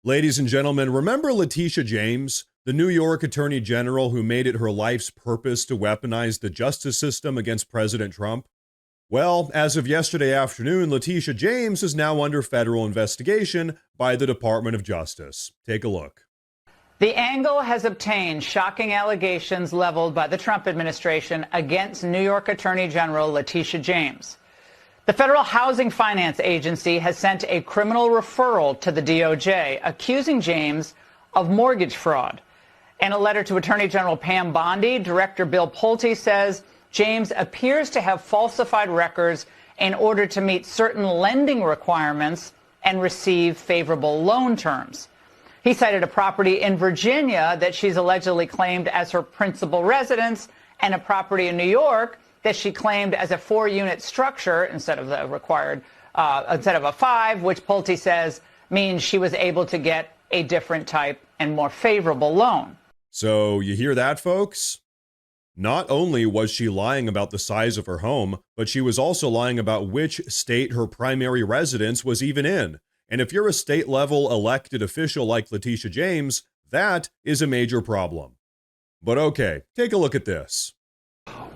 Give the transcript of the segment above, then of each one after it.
Ladies and gentlemen, remember Letitia James, the New York Attorney General who made it her life's purpose to weaponize the justice system against President Trump? Well, as of yesterday afternoon, Letitia James is now under federal investigation by the Department of Justice. Take a look. The Angle has obtained shocking allegations leveled by the Trump administration against New York Attorney General Letitia James. The Federal Housing Finance Agency has sent a criminal referral to the DOJ accusing James of mortgage fraud. In a letter to Attorney General Pam Bondi, Director Bill Pulte says James appears to have falsified records in order to meet certain lending requirements and receive favorable loan terms. He cited a property in Virginia that she's allegedly claimed as her principal residence and a property in New York that she claimed as a 4-unit structure instead of the required, instead of a 5, which Pulte says means she was able to get a different type and more favorable loan. So you hear that, folks? Not only was she lying about the size of her home, but she was also lying about which state her primary residence was even in. And if you're a state-level elected official like Letitia James, that is a major problem. But okay, take a look at this.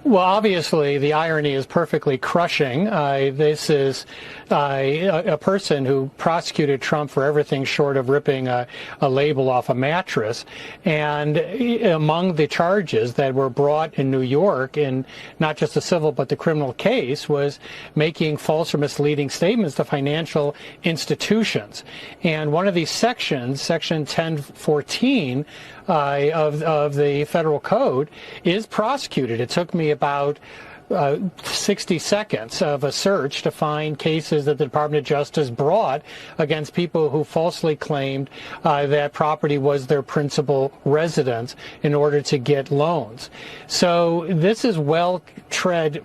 Well, obviously, the irony is perfectly crushing. This is a person who prosecuted Trump for everything short of ripping a label off a mattress. And among the charges that were brought in New York in not just the civil but the criminal case was making false or misleading statements to financial institutions. And one of these sections, Section 1014 of the federal code, is prosecuted. It took me about 60 seconds of a search to find cases that the Department of Justice brought against people who falsely claimed that property was their principal residence in order to get loans. So this is well-tread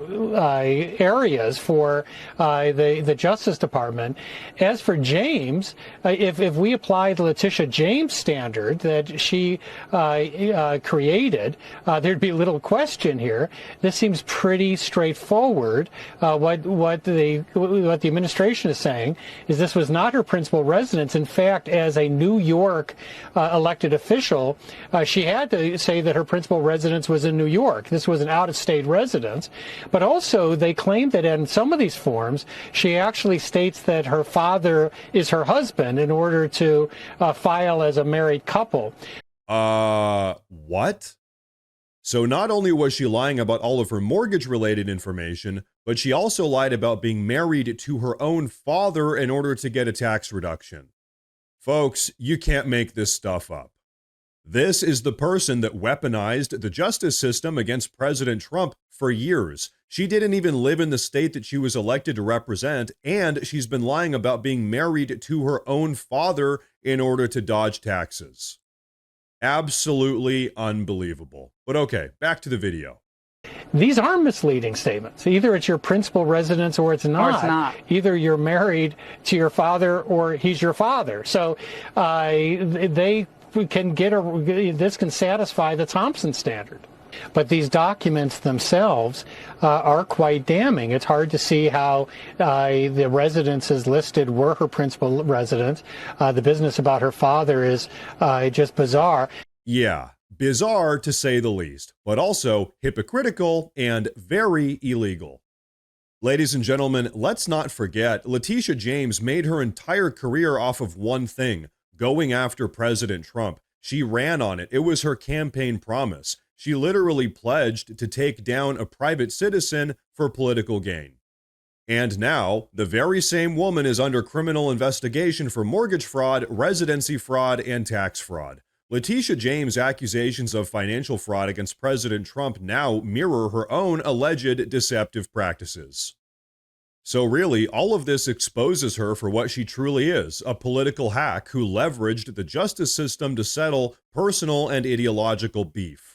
areas for the Justice Department. As for James, if we apply the Letitia James standard that she created, there'd be little question here. This seems pretty straightforward. What the administration is saying is this was not her principal residence. In fact, as a New York elected official, she had to say that her principal residence was in New York. This was an out-of-state residence. But also, they claim that in some of these forms, she actually states that her father is her husband in order to file as a married couple. What? So not only was she lying about all of her mortgage-related information, but she also lied about being married to her own father in order to get a tax reduction. Folks, you can't make this stuff up. This is the person that weaponized the justice system against President Trump for years. She didn't even live in the state that she was elected to represent, and she's been lying about being married to her own father in order to dodge taxes. Absolutely unbelievable. But okay, back to the video. These are misleading statements. Either it's your principal residence or it's not. Or it's not. Either you're married to your father or he's your father. So they can this can satisfy the Thompson standard. But these documents themselves are quite damning. It's hard to see how the residences listed were her principal residence. The business about her father is just bizarre. Yeah, bizarre to say the least, but also hypocritical and very illegal. Ladies and gentlemen, let's not forget, Letitia James made her entire career off of one thing, going after President Trump. She ran on it. It was her campaign promise. She literally pledged to take down a private citizen for political gain. And now, the very same woman is under criminal investigation for mortgage fraud, residency fraud, and tax fraud. Letitia James' accusations of financial fraud against President Trump now mirror her own alleged deceptive practices. So really, all of this exposes her for what she truly is, a political hack who leveraged the justice system to settle personal and ideological beef.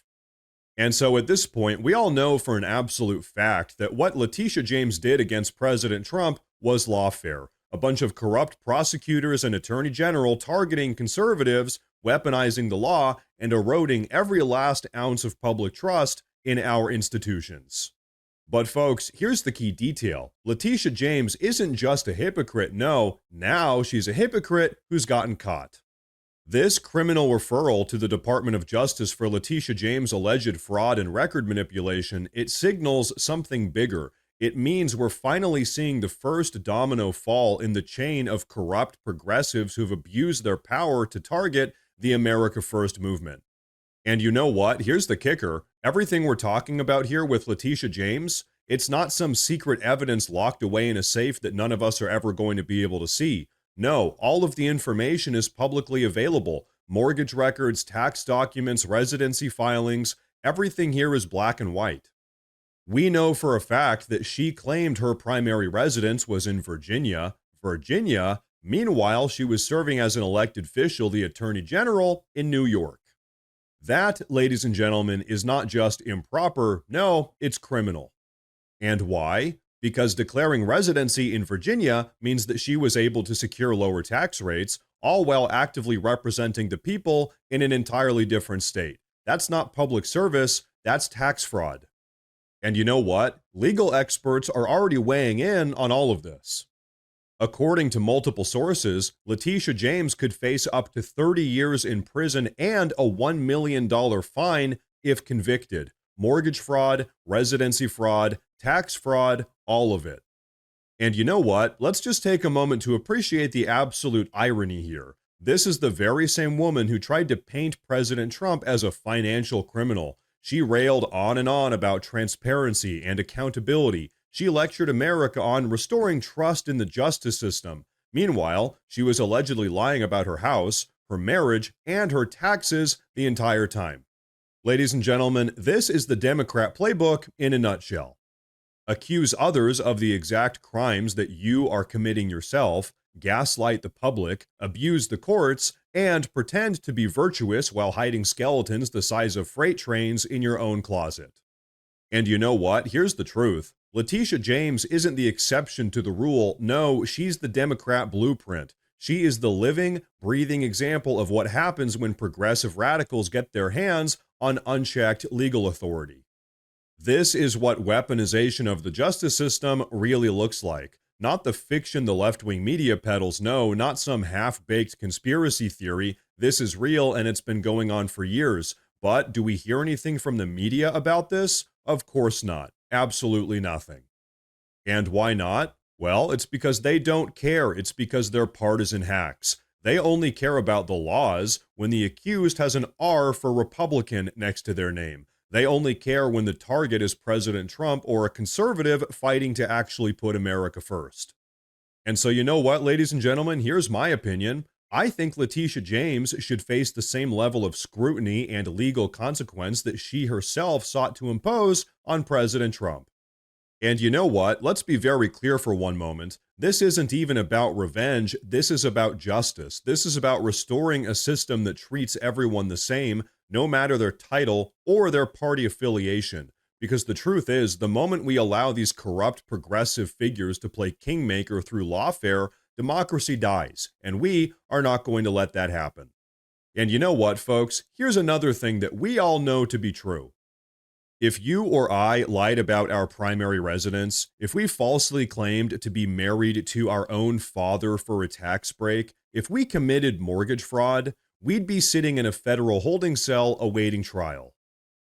And so at this point, we all know for an absolute fact that what Letitia James did against President Trump was lawfare. A bunch of corrupt prosecutors and attorney general targeting conservatives, weaponizing the law, and eroding every last ounce of public trust in our institutions. But folks, here's the key detail. Letitia James isn't just a hypocrite, no, now she's a hypocrite who's gotten caught. This criminal referral to the Department of Justice for Letitia James' alleged fraud and record manipulation, it signals something bigger. It means we're finally seeing the first domino fall in the chain of corrupt progressives who've abused their power to target the America First movement. And you know what? Here's the kicker. Everything we're talking about here with Letitia James, it's not some secret evidence locked away in a safe that none of us are ever going to be able to see. No, all of the information is publicly available. Mortgage records, tax documents, residency filings, everything here is black and white. We know for a fact that she claimed her primary residence was in Virginia. Meanwhile, she was serving as an elected official, the Attorney General, in New York. That, ladies and gentlemen, is not just improper, no, it's criminal. And why? Because declaring residency in Virginia means that she was able to secure lower tax rates, all while actively representing the people in an entirely different state. That's not public service, that's tax fraud. And you know what? Legal experts are already weighing in on all of this. According to multiple sources, Letitia James could face up to 30 years in prison and a $1 million fine if convicted. Mortgage fraud, residency fraud, tax fraud, all of it. And you know what? Let's just take a moment to appreciate the absolute irony here. This is the very same woman who tried to paint President Trump as a financial criminal. She railed on and on about transparency and accountability. She lectured America on restoring trust in the justice system. Meanwhile, she was allegedly lying about her house, her marriage, and her taxes the entire time. Ladies and gentlemen, this is the Democrat playbook in a nutshell. Accuse others of the exact crimes that you are committing yourself, gaslight the public, abuse the courts, and pretend to be virtuous while hiding skeletons the size of freight trains in your own closet. And you know what? Here's the truth. Letitia James isn't the exception to the rule. No, she's the Democrat blueprint. She is the living, breathing example of what happens when progressive radicals get their hands on unchecked legal authority. This is what weaponization of the justice system really looks like. Not the fiction the left-wing media peddles, no, not some half-baked conspiracy theory. This is real and it's been going on for years. But do we hear anything from the media about this? Of course not. Absolutely nothing. And why not? Well, it's because they don't care. It's because they're partisan hacks. They only care about the laws when the accused has an R for Republican next to their name. They only care when the target is President Trump or a conservative fighting to actually put America first. And so you know what, ladies and gentlemen, here's my opinion. I think Letitia James should face the same level of scrutiny and legal consequence that she herself sought to impose on President Trump. And you know what? Let's be very clear for one moment. This isn't even about revenge. This is about justice. This is about restoring a system that treats everyone the same, no matter their title or their party affiliation. Because the truth is, the moment we allow these corrupt progressive figures to play kingmaker through lawfare, democracy dies, and we are not going to let that happen. And you know what, folks? Here's another thing that we all know to be true. If you or I lied about our primary residence, if we falsely claimed to be married to our own father for a tax break, if we committed mortgage fraud, we'd be sitting in a federal holding cell awaiting trial.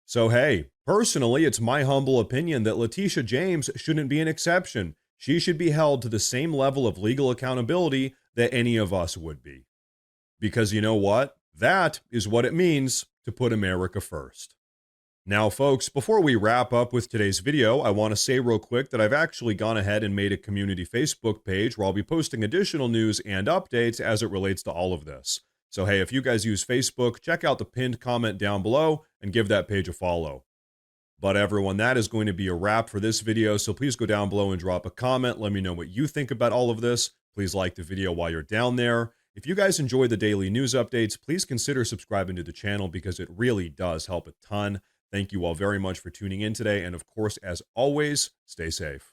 So hey, personally, it's my humble opinion that Letitia James shouldn't be an exception. She should be held to the same level of legal accountability that any of us would be. Because you know what? That is what it means to put America first. Now, folks, before we wrap up with today's video, I want to say real quick that I've actually gone ahead and made a community Facebook page where I'll be posting additional news and updates as it relates to all of this. So hey, if you guys use Facebook, check out the pinned comment down below and give that page a follow. But everyone, that is going to be a wrap for this video, so please go down below and drop a comment. Let me know what you think about all of this. Please like the video while you're down there. If you guys enjoy the daily news updates, please consider subscribing to the channel because it really does help a ton. Thank you all very much for tuning in today, and of course, as always, stay safe.